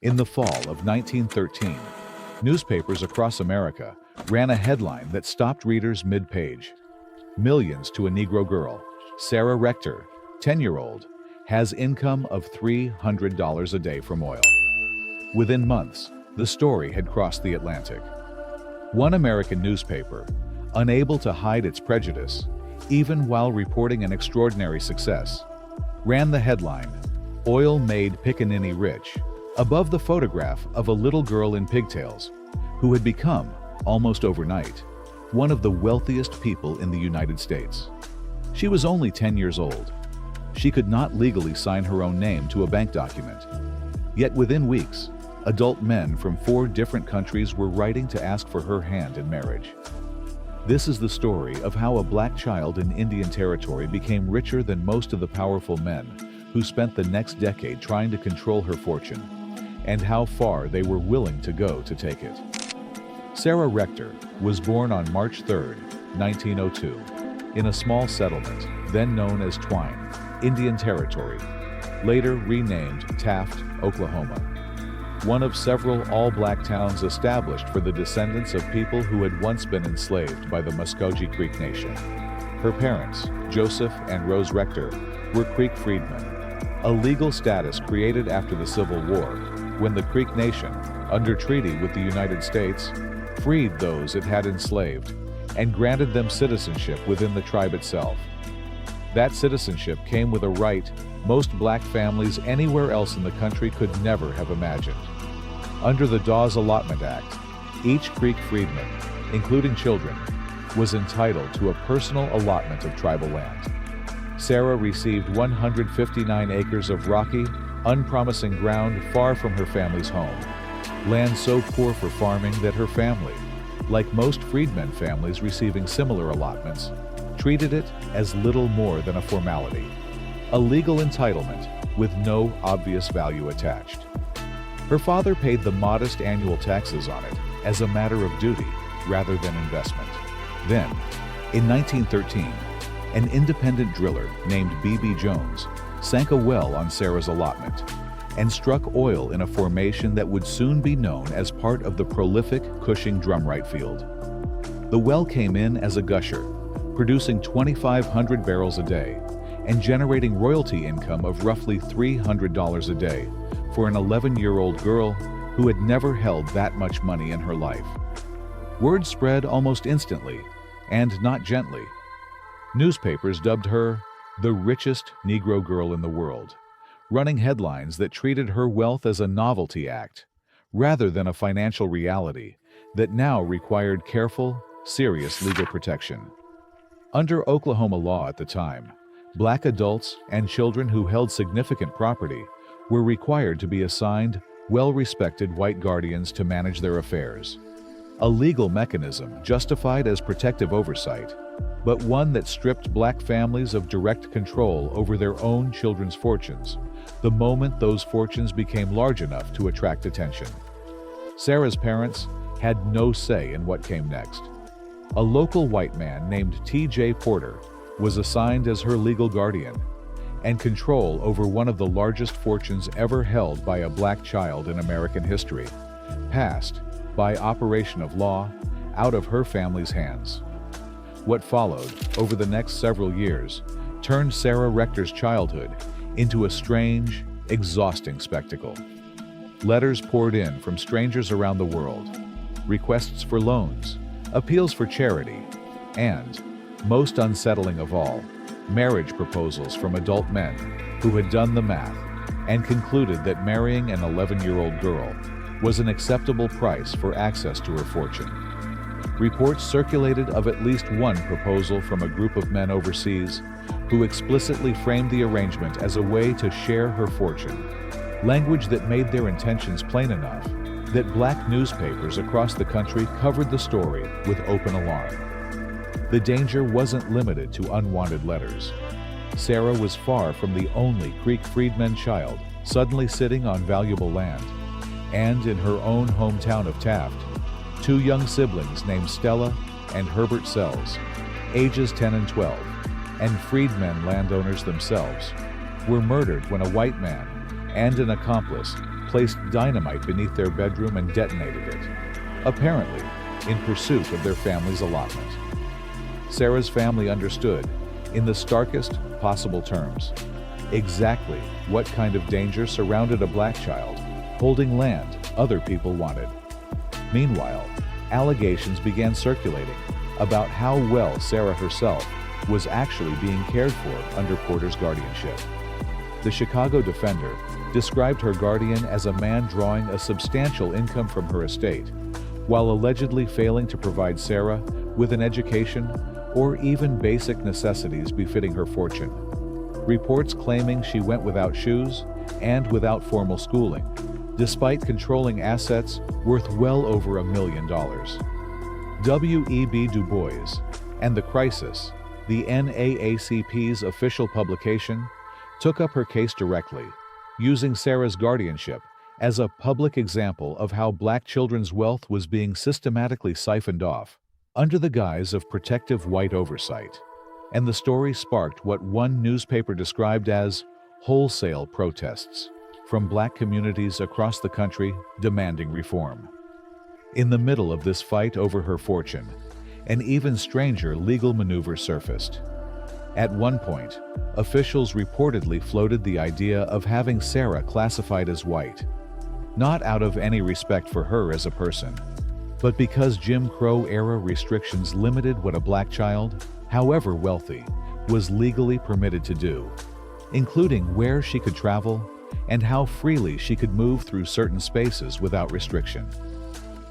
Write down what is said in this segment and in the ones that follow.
In the fall of 1913, newspapers across America ran a headline that stopped readers mid-page. Millions to a Negro girl, Sarah Rector, 10-year-old, has income of $300 a day from oil. Within months, the story had crossed the Atlantic. One American newspaper, unable to hide its prejudice, even while reporting an extraordinary success, ran the headline, "Oil Made Pickaninny Rich," above the photograph of a little girl in pigtails, who had become, almost overnight, one of the wealthiest people in the United States. She was only 10 years old. She could not legally sign her own name to a bank document. Yet within weeks, adult men from 4 different countries were writing to ask for her hand in marriage. This is the story of how a black child in Indian Territory became richer than most of the powerful men who spent the next decade trying to control her fortune, and how far they were willing to go to take it. Sarah Rector was born on March 3, 1902, in a small settlement, then known as Twine, Indian Territory, later renamed Taft, Oklahoma. One of several all-black towns established for the descendants of people who had once been enslaved by the Muscogee Creek Nation. Her parents, Joseph and Rose Rector, were Creek freedmen, a legal status created after the Civil War, when the Creek Nation, under treaty with the United States, freed those it had enslaved and granted them citizenship within the tribe itself. That citizenship came with a right most black families anywhere else in the country could never have imagined. Under the Dawes Allotment Act, each Creek freedman, including children, was entitled to a personal allotment of tribal land. Sarah received 159 acres of rocky, unpromising ground far from her family's home, land so poor for farming that her family, like most freedmen families receiving similar allotments, treated it as little more than a formality, a legal entitlement with no obvious value attached. Her father paid the modest annual taxes on it as a matter of duty rather than investment. Then, in 1913, an independent driller named B.B. Jones sank a well on Sarah's allotment and struck oil in a formation that would soon be known as part of the prolific Cushing drumright field. The well came in as a gusher, producing 2,500 barrels a day and generating royalty income of roughly $300 a day for an 11-year-old girl who had never held that much money in her life. Word spread almost instantly, and not gently. Newspapers dubbed her the richest Negro girl in the world, running headlines that treated her wealth as a novelty act, rather than a financial reality that now required careful, serious legal protection. Under Oklahoma law at the time, black adults and children who held significant property were required to be assigned well-respected white guardians to manage their affairs. A legal mechanism justified as protective oversight, but one that stripped black families of direct control over their own children's fortunes the moment those fortunes became large enough to attract attention. Sarah's parents had no say in what came next. A local white man named T.J. Porter was assigned as her legal guardian, and control over one of the largest fortunes ever held by a black child in American history passed, by operation of law, out of her family's hands. What followed, over the next several years, turned Sarah Rector's childhood into a strange, exhausting spectacle. Letters poured in from strangers around the world, requests for loans, appeals for charity, and, most unsettling of all, marriage proposals from adult men who had done the math and concluded that marrying an 11-year-old girl was an acceptable price for access to her fortune. Reports circulated of at least one proposal from a group of men overseas who explicitly framed the arrangement as a way to share her fortune, language that made their intentions plain enough that black newspapers across the country covered the story with open alarm. The danger wasn't limited to unwanted letters. Sarah was far from the only Creek freedmen child suddenly sitting on valuable land, and in her own hometown of Taft, 2 young siblings named Stella and Herbert Sells, ages 10 and 12, and freedmen landowners themselves, were murdered when a white man and an accomplice placed dynamite beneath their bedroom and detonated it, apparently in pursuit of their family's allotment. Sarah's family understood, in the starkest possible terms, exactly what kind of danger surrounded a black child holding land other people wanted. Meanwhile, allegations began circulating about how well Sarah herself was actually being cared for under Porter's guardianship. The Chicago Defender described her guardian as a man drawing a substantial income from her estate, while allegedly failing to provide Sarah with an education or even basic necessities befitting her fortune. Reports claiming she went without shoes and without formal schooling, despite controlling assets worth well over $1 million. W.E.B. Du Bois and The Crisis, the NAACP's official publication, took up her case directly, using Sarah's guardianship as a public example of how black children's wealth was being systematically siphoned off under the guise of protective white oversight. And the story sparked what one newspaper described as wholesale protests from black communities across the country demanding reform. In the middle of this fight over her fortune, an even stranger legal maneuver surfaced. At one point, officials reportedly floated the idea of having Sarah classified as white, not out of any respect for her as a person, but because Jim Crow-era restrictions limited what a black child, however wealthy, was legally permitted to do, including where she could travel and how freely she could move through certain spaces without restriction.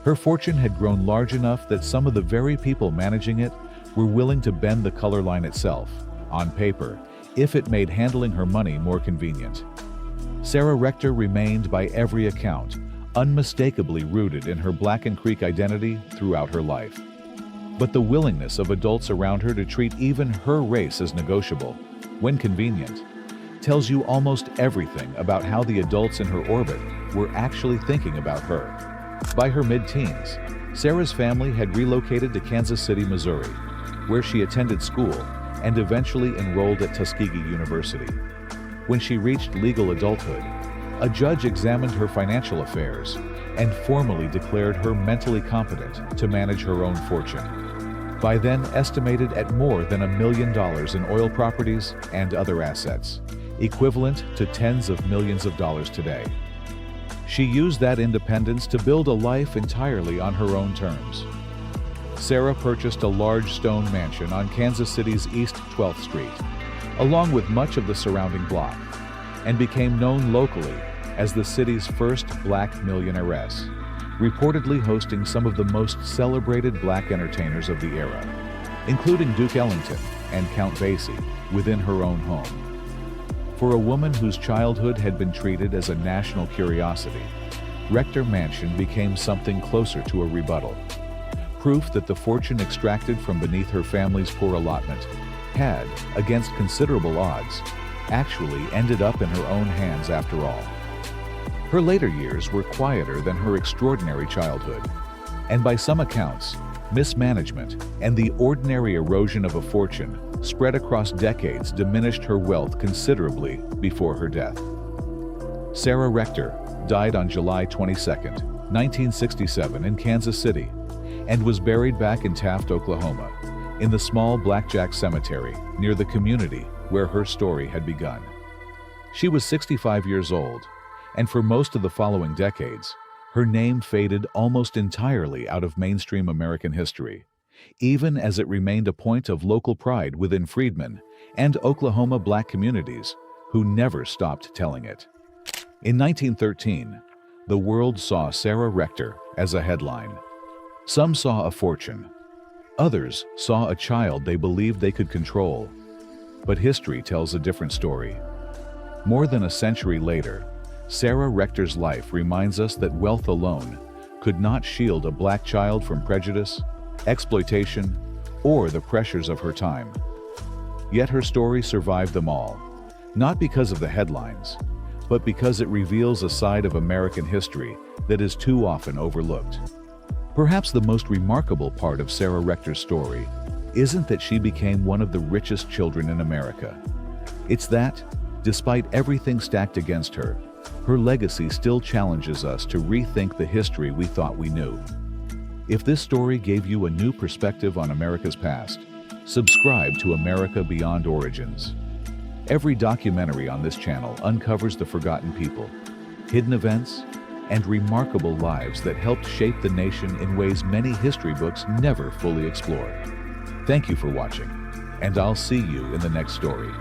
Her fortune had grown large enough that some of the very people managing it were willing to bend the color line itself, on paper, if it made handling her money more convenient. Sarah Rector remained, by every account, unmistakably rooted in her Black and Creek identity throughout her life. But the willingness of adults around her to treat even her race as negotiable, when convenient, tells you almost everything about how the adults in her orbit were actually thinking about her. By her mid-teens, Sarah's family had relocated to Kansas City, Missouri, where she attended school and eventually enrolled at Tuskegee University. When she reached legal adulthood, a judge examined her financial affairs and formally declared her mentally competent to manage her own fortune, by then estimated at more than $1 million in oil properties and other assets, equivalent to tens of millions of dollars today. She used that independence to build a life entirely on her own terms. Sarah purchased a large stone mansion on Kansas City's East 12th Street, along with much of the surrounding block, and became known locally as the city's first black millionairess, reportedly hosting some of the most celebrated black entertainers of the era, including Duke Ellington and Count Basie, within her own home. For a woman whose childhood had been treated as a national curiosity, Rector Mansion became something closer to a rebuttal. Proof that the fortune extracted from beneath her family's poor allotment had, against considerable odds, actually ended up in her own hands after all. Her later years were quieter than her extraordinary childhood, and by some accounts, mismanagement and the ordinary erosion of a fortune spread across decades diminished her wealth considerably before her death. Sarah Rector died on July 22, 1967 in Kansas City, and was buried back in Taft, Oklahoma, in the small Blackjack Cemetery near the community where her story had begun. She was 65 years old, and for most of the following decades, her name faded almost entirely out of mainstream American history, even as it remained a point of local pride within freedmen and Oklahoma black communities who never stopped telling it. In 1913, the world saw Sarah Rector as a headline. Some saw a fortune. Others saw a child they believed they could control. But history tells a different story. More than a century later, Sarah Rector's life reminds us that wealth alone could not shield a black child from prejudice, exploitation, or the pressures of her time. Yet her story survived them all, not because of the headlines, but because it reveals a side of American history that is too often overlooked. Perhaps the most remarkable part of Sarah Rector's story isn't that she became one of the richest children in America. It's that, despite everything stacked against her, Her legacy still challenges us to rethink the history we thought we knew. If this story gave you a new perspective on America's past, subscribe to America Beyond Origins. Every documentary on this channel uncovers the forgotten people, hidden events, and remarkable lives that helped shape the nation in ways many history books never fully explore. Thank you for watching, and I'll see you in the next story.